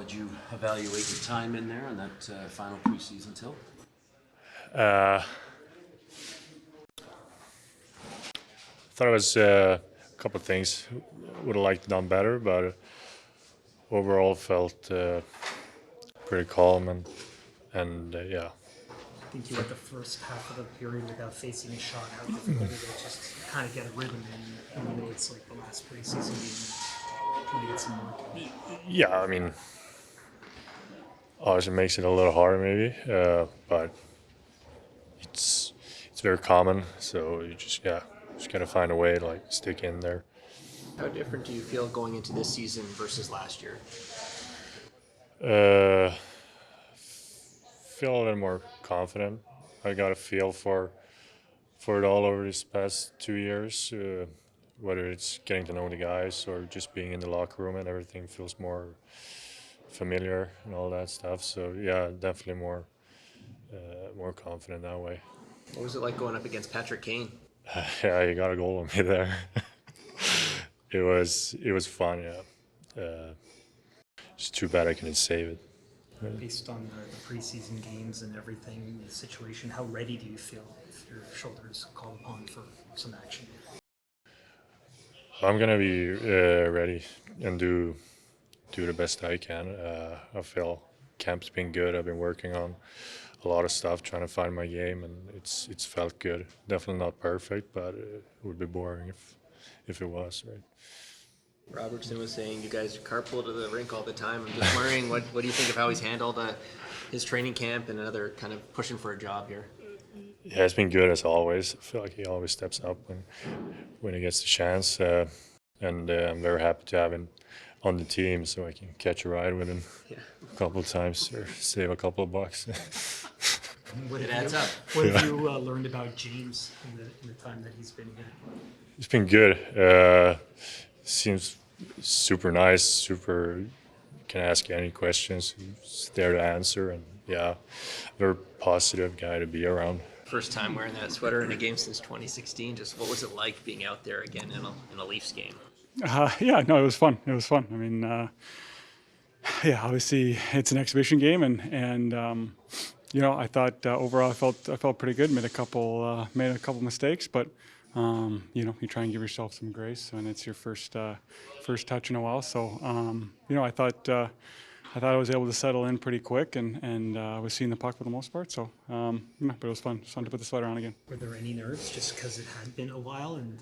did you evaluate your time in there on that final preseason till? I thought it was a couple of things would have liked done better, but overall felt pretty calm and yeah. I think you went the first half of the period without facing a shot. How difficult is it just kind of get a rhythm and you know it's like the last preseason game, trying to get some more? Yeah, I mean, obviously makes it a little harder maybe, but it's very common. So you just gotta find a way to like stick in there. How different do you feel going into this season versus last year? Feel a little more confident. I got a feel for it all over these past 2 years. Whether it's getting to know the guys or just being in the locker room and everything feels more familiar and all that stuff. So yeah, definitely more confident that way. What was it like going up against Patrick Kane? Yeah, you got a goal on me there. It was fun. Yeah, just too bad I couldn't save it. Based on the preseason games and everything, the situation, how ready do you feel if your shoulder is called upon for some action? I'm gonna be ready and do the best I can. I feel camp's been good. I've been working on a lot of stuff, trying to find my game, and it's felt good. Definitely not perfect, but it would be boring if it was, right? Robertson was saying you guys carpool to the rink all the time. I'm just wondering, what do you think of how he's handled his training camp and another kind of pushing for a job here? Yeah, it's been good as always. I feel like he always steps up when he gets the chance, and I'm very happy to have him on the team so I can catch a ride with him a couple of times or save a couple of bucks. It adds up. What have you learned about James in the time that he's been here? It's been good. Seems super nice, can ask you any questions, he's there to answer, and yeah, very positive guy to be around. First time wearing that sweater in a game since 2016. Just what was it like being out there again in a Leafs game? Yeah, no, it was fun. It was fun. I mean, yeah, obviously it's an exhibition game, and you know, I thought overall I felt pretty good. Made a couple mistakes, but you know, you try and give yourself some grace when it's your first touch in a while. So you know, I thought I was able to settle in pretty quick, and was seeing the puck for the most part. So you know, but it was fun. It was fun to put the sweater on again. Were there any nerves just because it had been a while and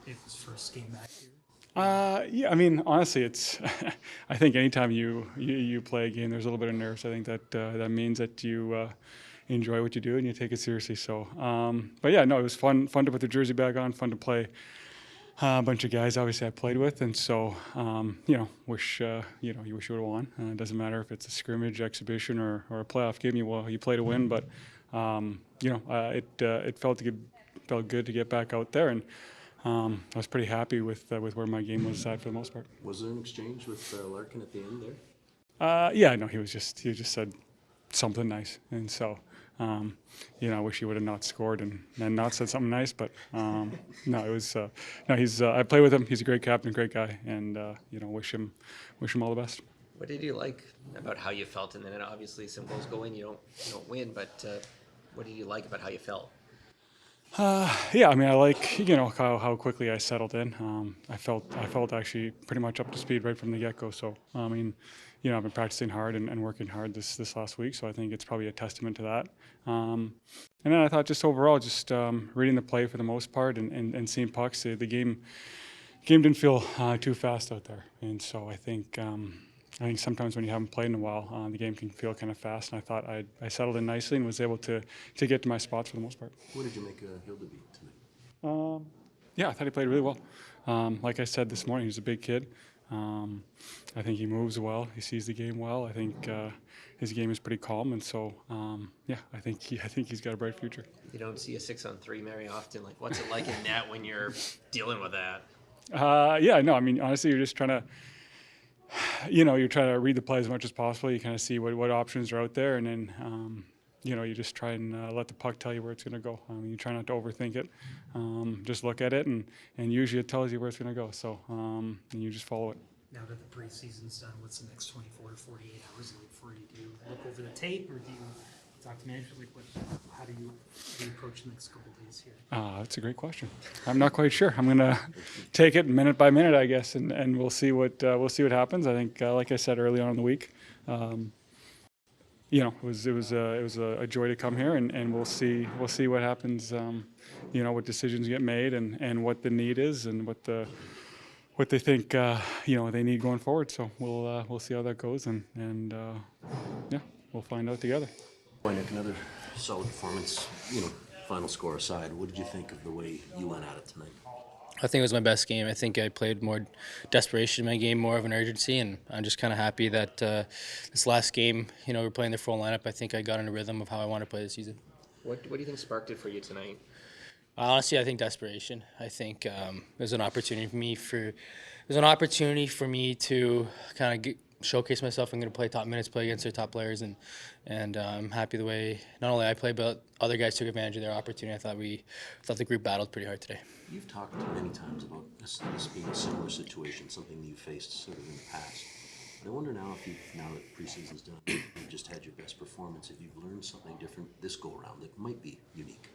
it was first game back here? Yeah, I mean, honestly, it's. I think anytime you play a game, there's a little bit of nerves. I think that means that you enjoy what you do and you take it seriously. So, but yeah, no, it was fun to put the jersey back on, fun to play a bunch of guys. Obviously, I played with, and so you know, you wish you would have won. It doesn't matter if it's a scrimmage, exhibition, or a playoff game. You play to win, but you know, it felt good to get back out there, and I was pretty happy with where my game was at for the most part. Was there an exchange with Larkin at the end there? Yeah, no, he just said something nice, and so you know, I wish he would have not scored and not said something nice, but no, it was no. I play with him. He's a great captain, great guy, and you know, wish him all the best. What did you like about how you felt? And then obviously some goals go in, you don't win, but what did you like about how you felt? Yeah, I mean, I like, you know, how quickly I settled in. I felt actually pretty much up to speed right from the get-go. So, I mean, you know, I've been practicing hard and working hard this last week. So I think it's probably a testament to that. And then I thought just overall, just reading the play for the most part and seeing pucks, the game didn't feel too fast out there. And so I think sometimes when you haven't played in a while, the game can feel kind of fast. And I thought I settled in nicely and was able to get to my spots for the most part. What did you make of Hildeby tonight? Yeah, I thought he played really well. Like I said this morning, he's a big kid. I think he moves well. He sees the game well. I think his game is pretty calm, and so yeah, I think he's got a bright future. You don't see a 6-on-3 very often. Like, what's it like in net when you're dealing with that? Yeah, no, I mean, honestly, you're just trying to. You know, you're trying to read the play as much as possible. You kind of see what options are out there, and then you know, you just try and let the puck tell you where it's going to go. You try not to overthink it. Just look at it, and usually it tells you where it's going to go. So and you just follow it. Now that the preseason's done, what's the next 24 to 48 hours look over the tape, or do you talk to management? Like, how do you approach the next couple of days here? That's a great question. I'm not quite sure. I'm gonna take it minute by minute, I guess, and we'll see what happens. I think, like I said early on in the week, it was a joy to come here, and we'll see what happens. What decisions get made, and what the need is, and what they think they need going forward. So we'll see how that goes, and we'll find out together. Nick, another solid performance. Final score aside, what did you think of the way you went at it tonight? I think it was my best game. I think I played more desperation in my game, more of an urgency, and I'm just kind of happy that this last game, we're playing the full lineup. I think I got in a rhythm of how I want to play this season. What do you think sparked it for you tonight? Honestly, I think desperation. I think there's an opportunity for me to kind of showcase myself. I'm going to play top minutes, play against their top players, and I'm happy the way not only I play, but other guys took advantage of their opportunity. I thought the group battled pretty hard today. You've talked many times about this being a similar situation, something you faced sort of in the past. But I wonder now now that preseason's done, you've just had your best performance, if you've learned something different this go around that might be unique.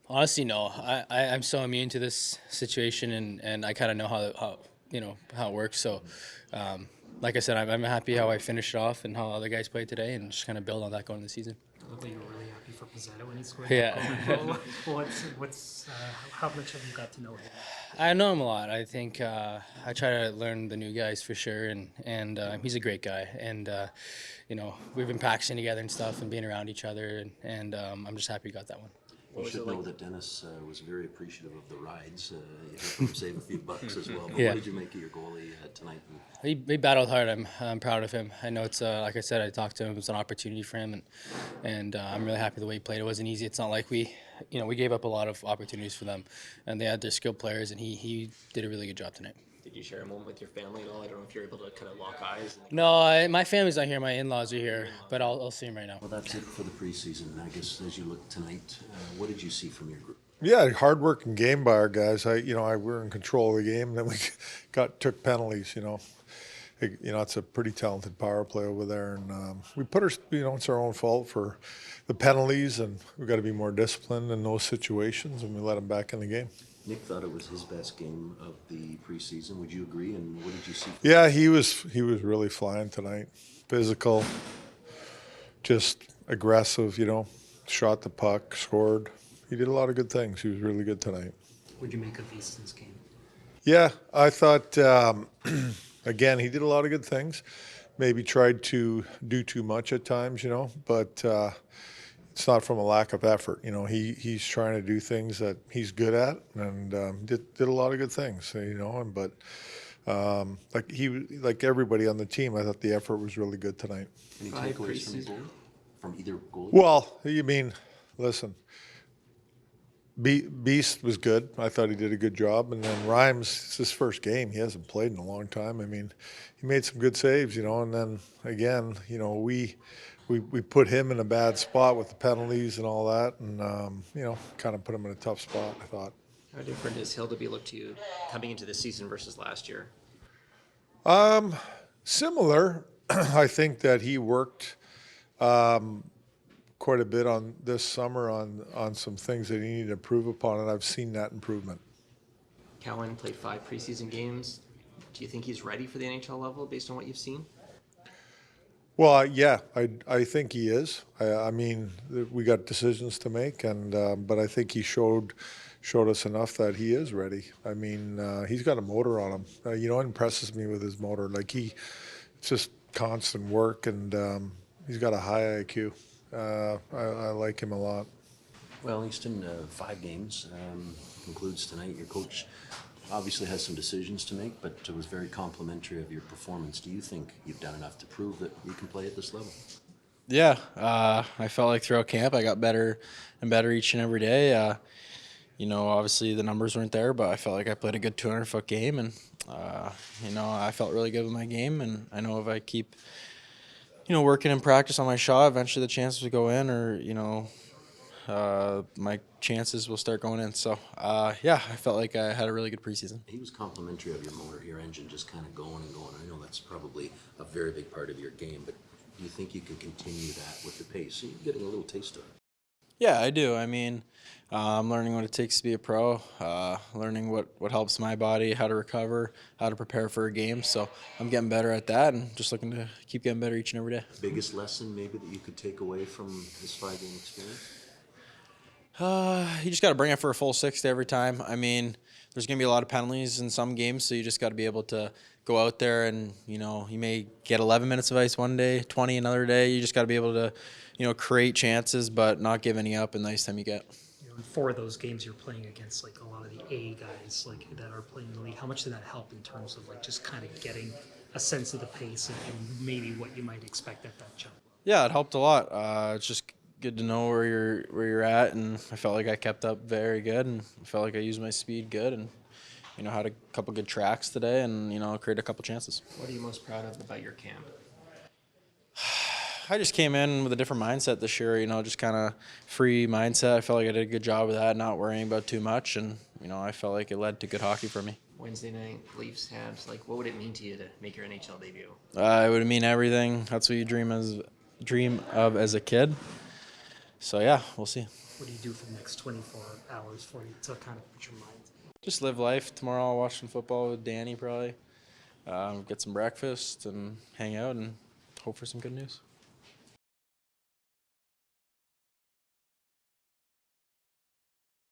Honestly, no. I'm so immune to this situation, and I kind of know how it works. So, like I said, I'm happy how I finished it off and how other guys played today, and just kind of build on that going into the season. I love that you were really happy for Pizzetta when he scored. Yeah. How much have you got to know him? I know him a lot. I think I try to learn the new guys for sure, and he's a great guy. And we've been practicing together and stuff, and being around each other, and I'm just happy we got that one. You should know that Dennis was very appreciative of the rides. You helped him save a few bucks as well. But Yeah. What did you make of your goalie tonight? He battled hard. I'm proud of him. I know it's like I said, I talked to him. It was an opportunity for him, and I'm really happy the way he played. It wasn't easy. It's not like we gave up a lot of opportunities for them, and they had their skilled players, and he did a really good job tonight. Did you share a moment with your family at all? I don't know if you're able to kind of lock eyes. No, my family's not here. My in-laws are here, but I'll see him right now. Well, that's it for the preseason. I guess as you look tonight, what did you see from your group? Yeah, hard working game by our guys. We were in control of the game. Then we took penalties. It's a pretty talented power play over there, and we put it's our own fault for the penalties, and we've got to be more disciplined in those situations, and we let them back in the game. Nick thought it was his best game of the preseason. Would you agree? And what did you see? Yeah, he was really flying tonight. Physical, just aggressive. Shot the puck, scored. He did a lot of good things. He was really good tonight. What did you make of Easton's game? Yeah, I thought, again, he did a lot of good things. Maybe tried to do too much at times, but it's not from a lack of effort. He's trying to do things that he's good at, and did a lot of good things, but like everybody on the team, I thought the effort was really good tonight. Any takeaways from your goalie? From either goalie? Well, listen, Beast was good. I thought he did a good job. And then Reimer, it's his first game. He hasn't played in a long time. He made some good saves, and then again, we put him in a bad spot with the penalties and all that, and kind of put him in a tough spot, I thought. How different does Hildeby look to you coming into this season versus last year? Similar. I think that he worked quite a bit on this summer on some things that he needed to improve upon, and I've seen that improvement. Cowan played 5 preseason games. Do you think he's ready for the NHL level based on what you've seen? Well, yeah, I think he is. We got decisions to make, but I think he showed us enough that he is ready. He's got a motor on him. It impresses me with his motor. It's just constant work, and he's got a high IQ. I like him a lot. Well, Easton, 5 games concludes tonight. Your coach obviously has some decisions to make, but was very complimentary of your performance. Do you think you've done enough to prove that you can play at this level? Yeah, I felt like throughout camp I got better and better each and every day. Obviously the numbers weren't there, but I felt like I played a good 200-foot game, and I felt really good with my game. And I know if I keep, working in practice on my shot, eventually the chances will go in, or my chances will start going in. So, I felt like I had a really good preseason. He was complimentary of your motor, your engine just kind of going and going. I know that's probably a very big part of your game, but Do you think you can continue that with the pace? So you're getting a little taste of it. Yeah, I do. I mean, I'm learning what it takes to be a pro, learning what helps my body, how to recover, how to prepare for a game. So I'm getting better at that and just looking to keep getting better each and every day. Biggest lesson maybe that you could take away from this 5-game experience? You just got to bring it for a full 60 every time. I mean, there's going to be a lot of penalties in some games, so you just got to be able to go out there and, you may get 11 minutes of ice one day, 20 another day. You just got to be able to, create chances but not give any up in the ice time you get. And 4 of those games you're playing against like a lot of the A guys like that are playing in the league. How much did that help in terms of like just kind of getting a sense of the pace and maybe what you might expect at that jump? Yeah, it helped a lot. It's just good to know where you're at, and I felt like I kept up very good, and I felt like I used my speed good, and had a couple good tracks today, and created a couple chances. What are you most proud of about your camp? I just came in with a different mindset this year, just kind of free mindset. I felt like I did a good job of that, not worrying about too much, and I felt like it led to good hockey for me. Wednesday night, Leafs, Habs, like what would it mean to you to make your NHL debut? It would mean everything. That's what you dream of as a kid. So yeah, we'll see. What do you do for the next 24 hours for you to kind of put your mind? Just live life. Tomorrow I'll watch some football with Danny probably. Get some breakfast and hang out and hope for some good news.